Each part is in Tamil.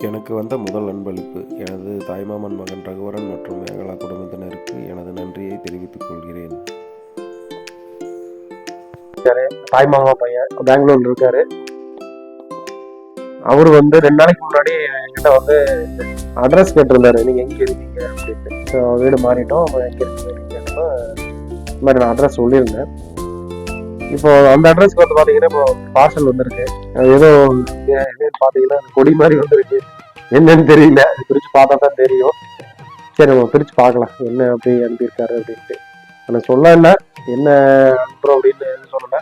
எனக்கு வந்த முதல் அன்பளிப்பு எனது தாய்மாமன் மகன் ரகுவரன் மற்றும் மேகலா குடும்பத்தினருக்கு எனது நன்றியை தெரிவித்துக் கொள்கிறேன். தாய்மாமா பையன் பெங்களூர்ல இருக்காரு. அவரு 2 நாளைக்கு முன்னாடி என்கிட்ட அட்ரஸ் கேட்டிருந்தாரு, நீங்க எங்க இருக்கீங்க அப்படின்ட்டு. வீடு மாறிட்டோம், எங்க இருக்கீங்க கேட்டப்ப இந்த மாதிரி நான் அட்ரஸ் சொல்லியிருந்தேன். இப்போ அந்த அட்ரஸ்க்கு பாத்தீங்கன்னா இப்போ பார்சல் வந்திருக்கு. ஏதோ என்னன்னு பாத்தீங்கன்னா கொடி மாதிரி வந்திருக்கு. என்னன்னு தெரியல, அது பிரிச்சு பார்த்தா தான் தெரியும். சரி, நம்ம பிரிச்சு பார்க்கலாம் என்ன அப்படி அனுப்பியிருக்காரு அப்படின்ட்டு. எனக்கு சொல்ல இல்லை என்ன அனுப்புறோம் அப்படின்னு சொல்லலை.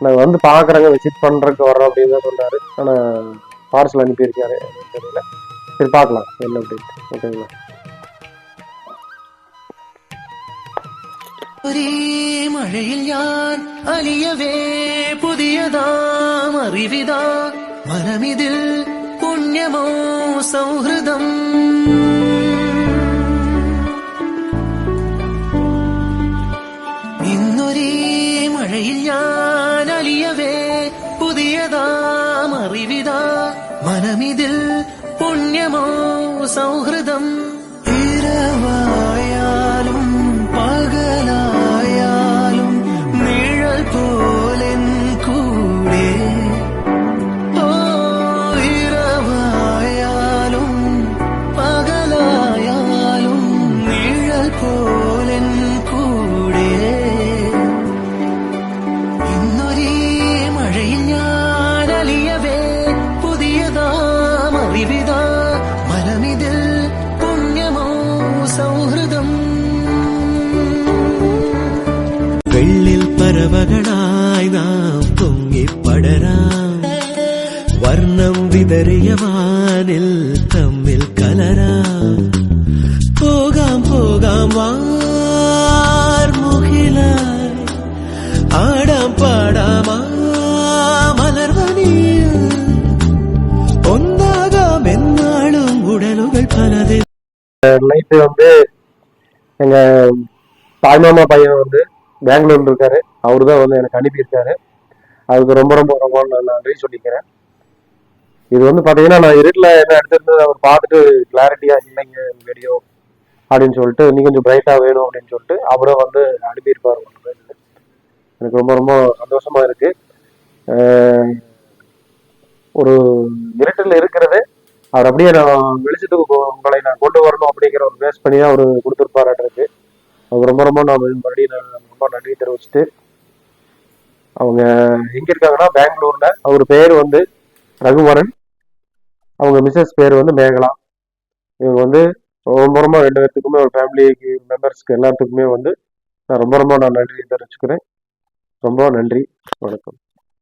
நான் பாக்குறேங்க, விசிட் பண்றதுக்கு வர்றோம் அப்படின்னு தான் சொன்னாரு. ஆனா பார்சல் அனுப்பியிருக்காரு என்னன்னு தெரியல. சரி பார்க்கலாம் என்ன அப்படின்ட்டு. ஓகேங்களா? ஒரே மழையில் யான் அழியவே புதியதாம் அறிவிதா மனமிதில் புண்ணியமோ சௌஹൃദம். ഇന്നൊരേ മഴയിൽ ഞാൻ അലിയവേ പുതിയതാം അറിവിതാ മനമിതിൽ പുണ്യമോ സൗഹൃദം. ഇരവായാലും പകലായാലും നിഴൽ പോലെൻ കൂടെ. ഇരവായാലും പകലായാലും നിഴൽ പോലെൻ കൂടെ. ഇന്നൊരേ മഴയിൽ ഞാൻ അലിയവേ പുതിയതാം അറിവിതാ മനമിതിൽ പുണ്യമോ സൗഹൃദം. വെള്ളിൽ പറവകളായി നാം പൊങ്ങിപ്പടരാം, വർണ്ണം വിതറിയ വാനിൽ തമ്മിൽ കലരാം. പോകാം പോകാം വാർമുകിലായി, ആടാം പാടാം മലർവനിയിൽ, ഒന്നാകാം എന്നാളും ഉടലുകൾ പലത്. நைட்டு எங்க தாய்மாமா பையன் பெங்களூர்ல இருக்காரு. அவரு தான் எனக்கு அனுப்பியிருக்காரு. அதுக்கு ரொம்ப ரொம்ப ரொம்ப நான் நன்றி சொல்லிக்கிறேன். இது பாத்தீங்கன்னா நான் இருட்டில் என்ன எடுத்திருந்தது அவர் பார்த்துட்டு கிளாரிட்டியா இல்லைங்க வீடியோ அப்படின்னு சொல்லிட்டு, இன்னும் கொஞ்சம் பிரைட்டா வேணும் அப்படின்னு சொல்லிட்டு அவரும் அனுப்பியிருப்பாரு. எனக்கு ரொம்ப ரொம்ப சந்தோஷமா இருக்கு. ஒரு இருட்டில் இருக்கிறது அவர் அப்படியே நான் வெளிச்சத்துக்கு உங்களை நான் கொண்டு வரணும் அப்படிங்கிற ஒரு பேஸ் பண்ணி தான் அவர் கொடுத்துருப்பாராட்டிருக்கு. அவர் ரொம்ப ரொம்ப நான் மறுபடியும் நான் ரொம்ப நன்றி தெரிவிச்சுட்டு, அவங்க எங்க இருக்காங்கன்னா பெங்களூர்ல. அவர் பேர் ரகுவரன், அவங்க மிஸ்ஸஸ் பேர் மேகலா. இவங்க ரொம்ப ரொம்ப 2 பேர்த்துக்குமே ஒரு ஃபேமிலிக்கு மெம்பர்ஸ்க்கு எல்லாத்துக்குமே நான் ரொம்ப ரொம்ப நான் நன்றி தெரிவிச்சுக்கிறேன். ரொம்ப நன்றி, வணக்கம்.